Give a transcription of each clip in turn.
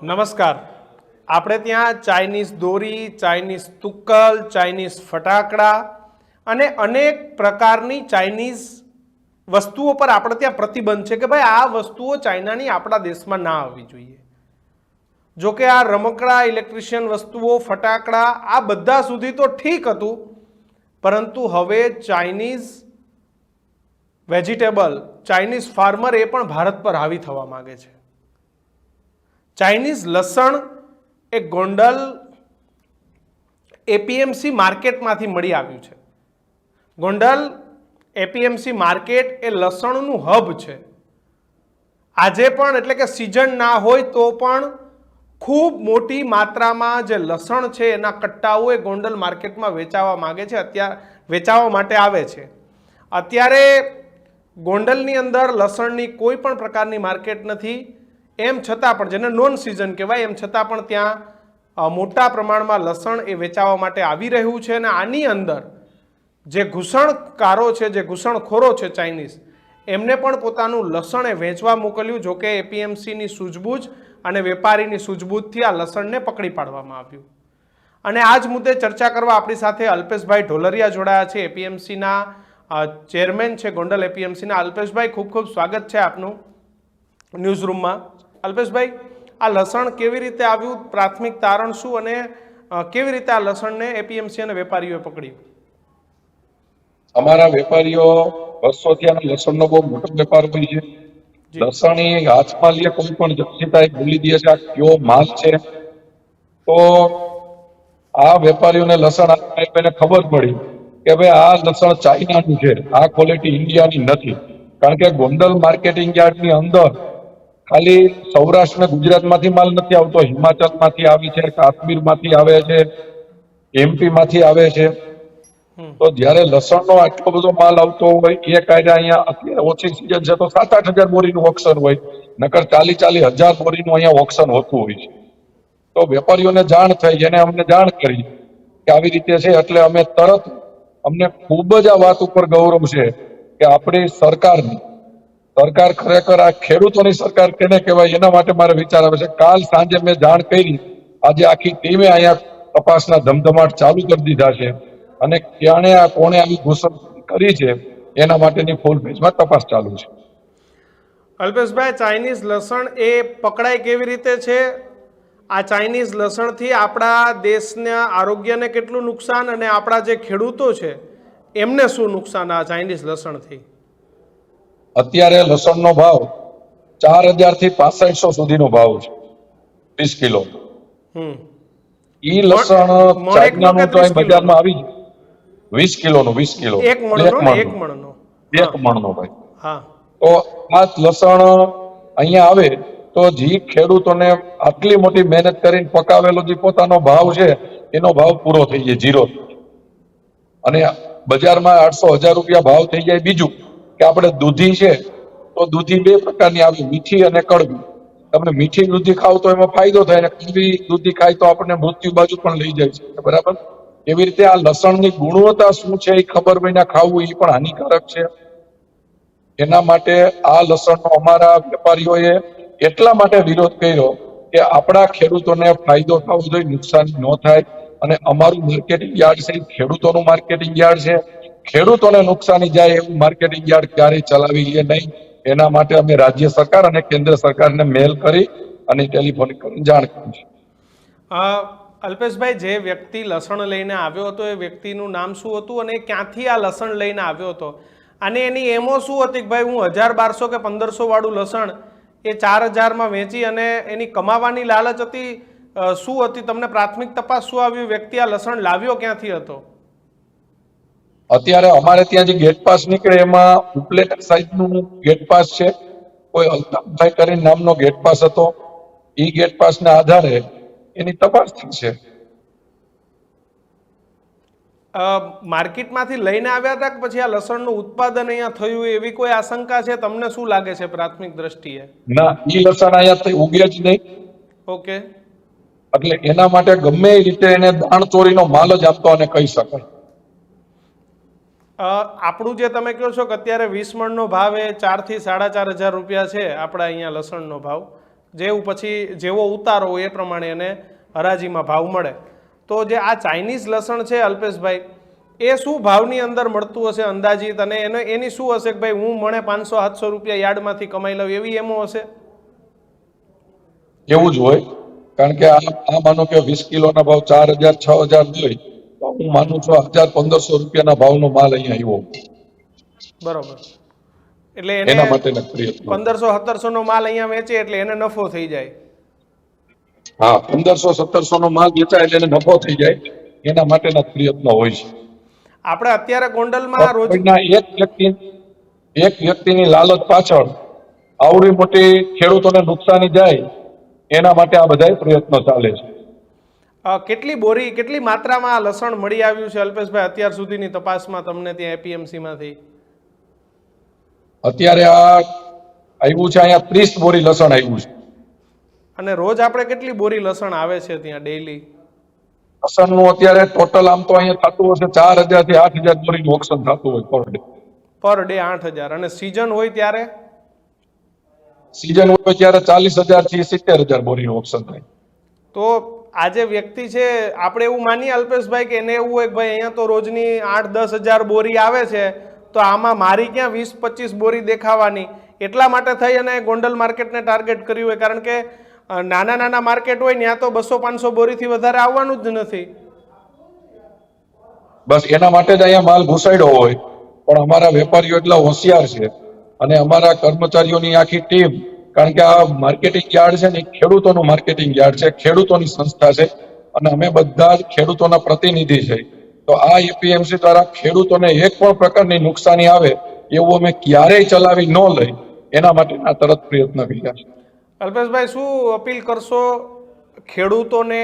નમસ્કાર. આપણે ત્યાં ચાઇનીઝ દોરી, ચાઇનીઝ તુક્કલ, ચાઇનીઝ ફટાકડા અને અનેક પ્રકારની ચાઇનીઝ વસ્તુઓ પર આપણે ત્યાં પ્રતિબંધ છે કે ભાઈ આ વસ્તુઓ ચાઇનાની આપણા દેશમાં ના આવવી જોઈએ. જો કે આ રમકડા, ઇલેક્ટ્રિશિયન વસ્તુઓ, ફટાકડા આ બધા સુધી તો ઠીક હતું, પરંતુ હવે ચાઇનીઝ વેજીટેબલ, ચાઇનીઝ ફાર્મર એ પણ ભારત પર હાવી થવા માંગે છે. ચાઇનીઝ લસણ એ ગોંડલ એપીએમસી માર્કેટમાંથી મળી આવ્યું છે. ગોંડલ એપીએમસી માર્કેટ એ લસણનું હબ છે. આજે પણ એટલે કે સિઝન ના હોય તો પણ ખૂબ મોટી માત્રામાં જે લસણ છે એના કટ્ટાઓ એ ગોંડલ માર્કેટમાં વેચાવા માંગે છે, અત્યારે વેચાવા માટે આવે છે. અત્યારે ગોંડલની અંદર લસણની કોઈ પણ પ્રકારની માર્કેટ નથી, એમ છતાં પણ જેને નોન સિઝન કહેવાય, એમ છતાં પણ ત્યાં મોટા પ્રમાણમાં લસણ એ વેચાવા માટે આવી રહ્યું છે. અને આની અંદર જે ઘૂસણકારો છે, જે ઘૂસણખોરો છે ચાઇનીઝ, એમને પણ પોતાનું લસણ એ વેચવા મોકલ્યું. જોકે એપીએમસીની સૂઝબૂછ અને વેપારીની સૂઝબૂછથી આ લસણને પકડી પાડવામાં આવ્યું. અને આ જ મુદ્દે ચર્ચા કરવા આપણી સાથે અલ્પેશભાઈ ઢોલરિયા જોડાયા છે, એપીએમસીના ચેરમેન છે ગોંડલ એપીએમસીના. અલ્પેશભાઈ, ખૂબ ખૂબ સ્વાગત છે આપનું ન્યૂઝ રૂમમાં. અલ્પેશભાઈ, આ લસણ કેવી રીતે આવ્યું, પ્રાથમિક તારણ શું, અને કેવી રીતે આ લસણને એપીએમસી અને વેપારીઓએ પકડ્યું? અમારા વેપારીઓ વર્ષોથી આના લસણનો બહુ મોટો વેપાર હોય છે. લસણ એ હાથમાં લે કોઈ પણ જક્ષિતા બોલી દે છે આ કયો માલ છે. તો આ વેપારીઓને લસણ આપીને ખબર પડી કે ભાઈ આ લસણ ચાઇનાનું છે, આ ક્વોલિટી ઇન્ડિયાની નથી. કારણ કે ગોંડલ માર્કેટિંગ યાર્ડની અંદર ખાલી સૌરાષ્ટ્ર ને ગુજરાતમાંથી માલ નથી આવતો, હિમાચલમાંથી આવી છે, કાશ્મીરમાંથી આવે છે, એમપીમાંથી આવે છે. તો જયારે લસણનો આટલો બધો માલ આવતો હોય એ કાયદા અહીંયા અત્યારે ઓછી સિઝન છે તો 7-8 હજાર બોરીનું ઓક્શન હોય, નકર 40-40 હજાર બોરીનું અહીંયા ઓક્શન હોતું હોય છે. તો વેપારીઓને જાણ થઈ, જેને અમને જાણ કરી કે આવી રીતે છે, એટલે અમે તરત, અમને ખૂબ જ આ વાત ઉપર ગૌરવ છે કે આપણી સરકાર ખરેખર આ ખેડૂતોની સરકાર કેને કહેવાય એના માટે મારે વિચાર આવે છે. કાલ સાંજે મેં જાણ કરી, આજે આખી ટીમે અહીંયા તપાસના ધમધમાટ ચાલુ કરી દીધા છે અને કોણે આવી ઘૂસણખોરી કરી છે એના માટેની ફૂલ પેજમાં તપાસ ચાલુ છે. અલ્પેશભાઈ, ચાઇનીઝ લસણ એ પકડાય કેવી રીતે છે? આ ચાઇનીઝ લસણથી આપણા દેશના આરોગ્યને કેટલું નુકસાન, અને આપણા જે ખેડૂતો છે એમને શું નુકસાન આ ચાઇનીઝ લસણથી? અત્યારે લસણનો ભાવ 4000 થી 6500 સુધીનો ભાવ છે 20 કિલો. ઈ લસણ ચાઇનાનું તો અહીં બજારમાં આવી 20 કિલોનું, 20 કિલો એક મણનો ભાઈ. તો આ લસણ અહીંયા આવે તો જે ખેડૂતોને આટલી મોટી મહેનત કરીને પકાવેલો જે પોતાનો ભાવ છે એનો ભાવ પૂરો થઈ જાય, ઝીરો. અને બજારમાં 800-1000 રૂપિયા ભાવ થઈ જાય. બીજું કે આપણે દૂધી છે તો દૂધી બે પ્રકારની આવી, મીઠી અને કડવી. તમે મીઠી દૂધી ખાવ તો એમાં ફાયદો થાય, અને કડવી દૂધી ખાય તો આપણને મૃત્યુ બાજુ પણ લઈ જાય છે, બરાબર? એવી રીતે આ લસણની ગુણવત્તા શું છે એ ખબર વિના ખાવું એ પણ હાનિકારક છે. એના માટે આ લસણનો અમારા વેપારીઓએ એટલા માટે વિરોધ કર્યો કે આપણા ખેડૂતોને ફાયદો થવો જોઈએ, નુકસાન ન થાય. અને અમારું માર્કેટિંગ યાર્ડ છે ખેડૂતોનું માર્કેટિંગ યાર્ડ છે, ખેડૂતોને નુકસાની જાય એવું માર્કેટિંગ યાર્ડ ક્યારેય ચલાવીએ નહીં. એના માટે અમે રાજ્ય સરકાર અને કેન્દ્ર સરકારને મેલ કરી અને ટેલિફોનિક કરીને જાણ કરી છે. અલ્પેશભાઈ, જે વ્યક્તિ લસણ લઈને આવ્યો હતો એ વ્યક્તિનું નામ શું હતું, અને ક્યાંથી આ લસણ લઈને આવ્યો હતો, અને એની એમો શું હતી કે ભાઈ હું 1000, 1200 કે 1500 વાળું લસણ એ 4000માં વેચી, અને એની કમાવાની લાલચ હતી, શું હતી? તમને પ્રાથમિક તપાસ શું આવ્યું? વ્યક્તિ આ લસણ લાવ્યો ક્યાંથી હતો? અત્યારે અમારે ત્યાં જે ગેટ પાસ નીકળે એમાં ઉપલેટા સાઈડનું ગેટ પાસ છે, કોઈ અલ્તાફભાઈ કરીને નામનો ગેટ પાસ હતો. એ ગેટ પાસના આધારે એની તપાસ થશે. માર્કેટમાંથી લઈને આવ્યા હતા કે પછી આ લસણનું ઉત્પાદન અહીંયા થયું એવી કોઈ આશંકા છે? તમને શું લાગે છે પ્રાથમિક દ્રષ્ટિએ? ના, એ લસણ અહીંયા ઉગે જ નહીં. ઓકે, એટલે એના માટે ગમે એ રીતે એને દાણ ચોરીનો માલ જ આપતો અને કહી શકાય. આપણું જે તમે કહો છો કે અત્યારે 20 મણનો ભાવ એ 4 થી 4.5 હજાર રૂપિયા છે આપણા અહીંયા લસણનો ભાવ, જેવું પછી જેવો ઉતારો હોય એ પ્રમાણે એને હરાજીમાં ભાવ મળે. તો જે આ ચાઇનીઝ લસણ છે અલ્પેશભાઈ, એ શું ભાવની અંદર મળતું હશે અંદાજિત, અને એની શું હશે કે ભાઈ હું મને 500-700 રૂપિયા યાર્ડમાંથી કમાઈ લઉં, એવી એમો હશે? એવું જ હોય, કારણ કે આ માનો કે 20 કિલોના ભાવ 4,000-6,000 હોય, તો હું માનું છું 1,000-1,500 રૂપિયાના ભાવનો માલ અહીંયા આવ્યો. બરોબર. એટલે એને એના માટે પ્રયત્ન. 1500-1700 નો માલ અહીંયા વેચે એટલે એને નફો થઈ જાય. હા, 1500-1700 નો માલ વેચાય એટલે એને નફો થઈ જાય, એના માટેના પ્રયત્ન હોય છે. આપણે અત્યારે ગોંડલમાં રોજ એક વ્યક્તિની લાલચ પાછળ આવડી મોટી ખેડૂતોને નુકસાની જાય, એના માટે આ બધા પ્રયત્નો ચાલે છે. કેટલી માત્રામાં આ લસણ મળી આવ્યું છે અલ્પેશભાઈ અત્યાર સુધીની તપાસમાં તમને ત્યાં એપીએમસી માંથી? અત્યારે આ આવ્યું છે અહીંયા 30 બોરી લસણ આવ્યું છે. અને રોજ આપણે કેટલી બોરી લસણ આવે છે ત્યાં ડેઈલી? લસણનું અત્યારે ટોટલ આમ તો અહીંયા થતું હશે 4,000 થી 8,000 બોરીનું ઓક્શન થતું હોય પર ડે. 8,000. અને સીઝન હોય ત્યારે? સીઝન હોય ત્યારે 40,000 થી 70,000 બોરીનું ઓક્શન થાય. તો આ જે વ્યક્તિ છે, આપણે એવું માનીએ અલ્પેશભાઈ કે એને એવું હોય કે ભાઈ અહીંયા તો રોજની 8-10,000 બોરી આવે છે, તો આમાં મારી ક્યાં 20-25 બોરી દેખાવાની, એટલા માટે થઈ અને ગોંડલ માર્કેટને ટાર્ગેટ કર્યું હોય? કારણ કે નાના માર્કેટ હોય ત્યાં તો 200-500 બોરીથી વધારે આવવાનું જ નથી. બસ એના માટે જ અહીંયા માલ ઘુસાડ્યો હોય. પણ અમારા વેપારીઓ એટલા હોશિયાર છે અને અમારા કર્મચારીઓની આખી ટીમ, કારણ કે આ માર્કેટિંગ યાર્ડ છે ને એ ખેડૂતોનું માર્કેટિંગ યાર્ડ છે, ખેડૂતોની સંસ્થા છે, અને અમે બધા જ ખેડૂતોના પ્રતિનિધિ છે. તો આ એપીએમસી દ્વારા ખેડૂતોને એક પણ પ્રકારની નુકસાની આવે એવું અમે ક્યારેય ચલાવી ન લઈ, એના માટેના તરત પ્રયત્ન કર્યા છે. અલ્પેશભાઈ, શું અપીલ કરશો ખેડૂતોને,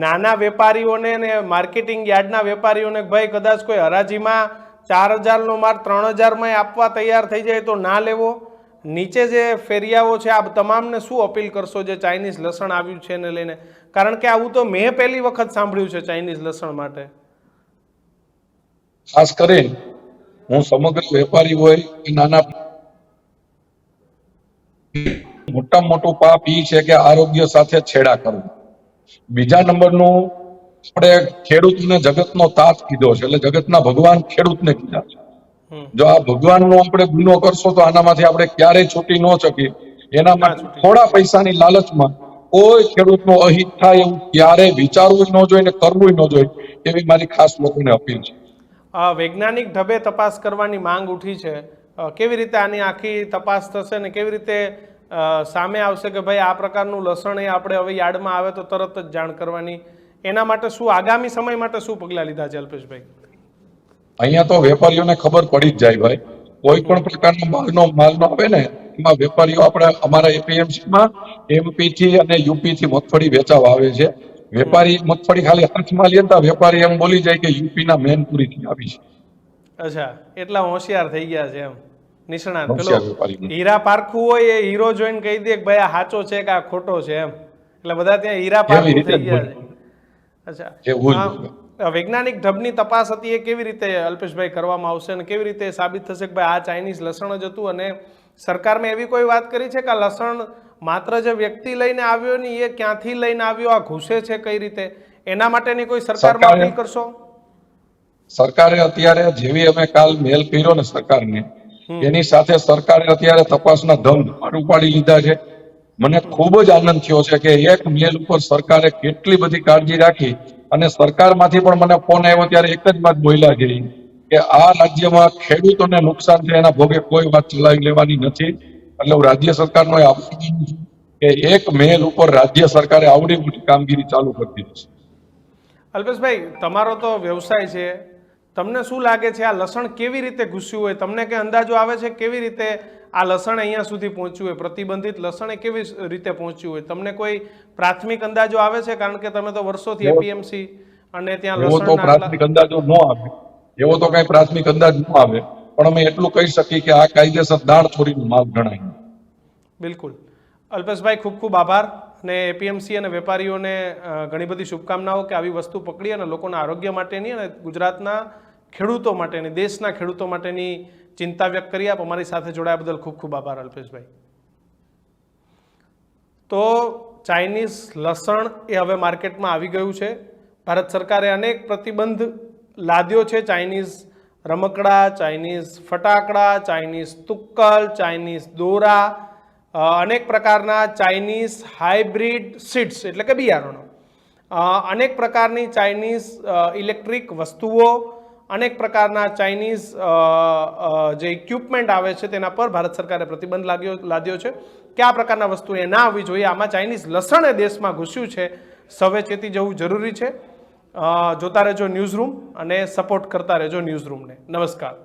નાના વેપારીઓને અને માર્કેટિંગ યાર્ડના વેપારીઓને? ભાઈ કદાચ કોઈ હરાજીમાં 4,000 નો માલ 3,000 આપવા તૈયાર થઈ જાય તો ના લેવો. નીચે જે ફેરિયાઓ છે આ તમામને શું અપીલ કરશો જે ચાઇનીઝ લસણ આવ્યું છે એને લઈને? કારણ કે આવું તો મેં પહેલી વખત સાંભળ્યું છે ચાઇનીઝ લસણ માટે. ખાસ કરીને હું સમગ્ર વેપારી હોય કે નાના, મોટામાં મોટું પાપ એ છે કે આરોગ્ય સાથે છેડા કરવું. બીજા નંબરનું, આપણે ખેડૂતને જગતનો તાત કીધો છે, એટલે જગતના ભગવાન ખેડૂતને કીધા છે. જો આ ભગવાનનો આપણે ગુનો કરશો તો આનામાંથી આપણે ક્યારેય છૂટી ન શકીએ. એના માટે થોડા પૈસાની લાલચમાં કોઈ ખેડૂતનો અહિત થાય એવું ક્યારેય વિચારવું ન જોઈએ ને કરવું ન જોઈએ, એવી મારી ખાસ લોકોને અપીલ છે. વૈજ્ઞાનિક ઢબે તપાસ કરવાની માંગ ઉઠી છે. કેવી રીતે આની આખી તપાસ થશે ને કેવી રીતે સામે આવશે કે ભાઈ આ પ્રકારનું લસણ એ આપણે હવે યાર્ડમાં આવે તો તરત જ જાણ કરવાની? એના માટે શું આગામી સમય માટે શું પગલાં લીધા છે અલ્પેશભાઈ? અહીંયા તો વેપારીઓને ખબર પડી જ જાય ભાઈ, કોઈ પણ પ્રકારનો માલનો આવે ને એમાં વેપારીઓ આપણે અમારા એપીએમસીમાં એમપી થી અને યુપી થી મગફળી વેચાવા આવે છે. વેપારી મગફળી ખાલી હાથમાં લે તો વેપારી એમ બોલી જાય કે યુપીના મેનપુરી થી આવી છે. અચ્છા, એટલા હોશિયાર થઈ ગયા છે એમ, નિષ્ણાત. પેલો હીરા પારખું હોય એ હીરો જોઈને કહી દે કે ભાઈ આ સાચો છે કે આ ખોટો છે એમ, એટલે બધા ત્યાં હીરા પારખું થઈ ગયા છે. અચ્છા, વૈજ્ઞાનિક ઢબની તપાસ હતી એ કેવી રીતે અલ્પેશભાઈ કરવામાં આવશે અને કેવી રીતે સાબિત થશે કે ભાઈ આ ચાઇનીઝ લસણ જ હતું? અને સરકારમાં એવી કોઈ વાત કરી છે કે આ લસણ માત્ર જે વ્યક્તિ લઈને આવ્યો ને એ ક્યાંથી લઈને આવ્યો, આ ઘૂસે છે કઈ રીતે, એના માટેની કોઈ સરકારમાં અપીલ કરશો? સરકારે અત્યારે જેવી અમે કાલ મેલ કર્યો ને સરકારને, એની સાથે સરકારે અત્યારે તપાસના ધમ ઉપાડી લીધા છે. મને ખૂબ જ આનંદ થયો છે કે એક મેલ ઉપર સરકારે કેટલી બધી કાળજી રાખી, અને સરકારમાંથી પણ મને ફોન આવ્યો ત્યારે એક જ વાત બોલ્યા છે કે આ રાજ્યમાં ખેડૂતોને નુકસાન છે એના ભોગે કોઈ વાત ચલાવી લેવાની નથી. એટલે હું રાજ્ય સરકારનો આભાર માનું છું કે એક મેલ ઉપર રાજ્ય સરકારે આવડી મોટી કામગીરી ચાલુ કરી દીધી છે. અલ્પેશભાઈ, તમારો તો વ્યવસાય છે, તમને શું લાગે છે આ લસણ કેવી રીતે ઘૂસ્યું હોય? તમને કઈ અંદાજો આવે છે કેવી રીતે આ લસણ અહીંયા સુધી પહોંચ્યું હોય? પ્રતિબંધિત લસણ એ કેવી રીતે પહોંચ્યું હોય? તમને કોઈ પ્રાથમિક અંદાજો આવે છે? કારણ કે તમે તો વર્ષોથી એપીએમસી અને ત્યાં લસણ પ્રાથમિક અંદાજો ન આવે, એવો તો કઈ પ્રાથમિક અંદાજ ન આવે, પણ અમે એટલું કહી શકીએ કે આ કાયદેસર દાળ ચોરીનો માલ ગણાય. બિલકુલ. અલ્પેશભાઈ, ખૂબ ખૂબ આભાર, અને એપીએમસી અને વેપારીઓને ઘણી બધી શુભકામનાઓ કે આવી વસ્તુ પકડી અને લોકોના આરોગ્ય માટેની અને ગુજરાતના ખેડૂતો માટેની, દેશના ખેડૂતો માટેની ચિંતા વ્યક્ત કરી. આપ અમારી સાથે જોડાયા બદલ ખૂબ ખૂબ આભાર અલ્પેશભાઈ. તો ચાઇનીઝ લસણ એ હવે માર્કેટમાં આવી ગયું છે. ભારત સરકારે અનેક પ્રતિબંધ લાદ્યો છે. ચાઇનીઝ રમકડા, ચાઇનીઝ ફટાકડા, ચાઇનીઝ તુક્કલ, ચાઇનીઝ દોરા, અનેક પ્રકારના ચાઇનીઝ હાઇબ્રિડ સીડ્સ એટલે કે બિયારણો, અનેક પ્રકારની ચાઇનીઝ ઇલેક્ટ્રિક વસ્તુઓ, અનેક પ્રકારના ચાઇનીઝ જે ઇક્વિપમેન્ટ આવે છે તેના પર ભારત સરકારે પ્રતિબંધ લાદ્યો છે કે આ પ્રકારના વસ્તુ એ ના આવવી જોઈએ. આમાં ચાઇનીઝ લસણ એ દેશમાં ઘૂસ્યું છે. સૌએ ચેતી જવું જરૂરી છે. જોતા રહેજો ન્યૂઝ રૂમ અને સપોર્ટ કરતા રહેજો ન્યૂઝ રૂમને. નમસ્કાર.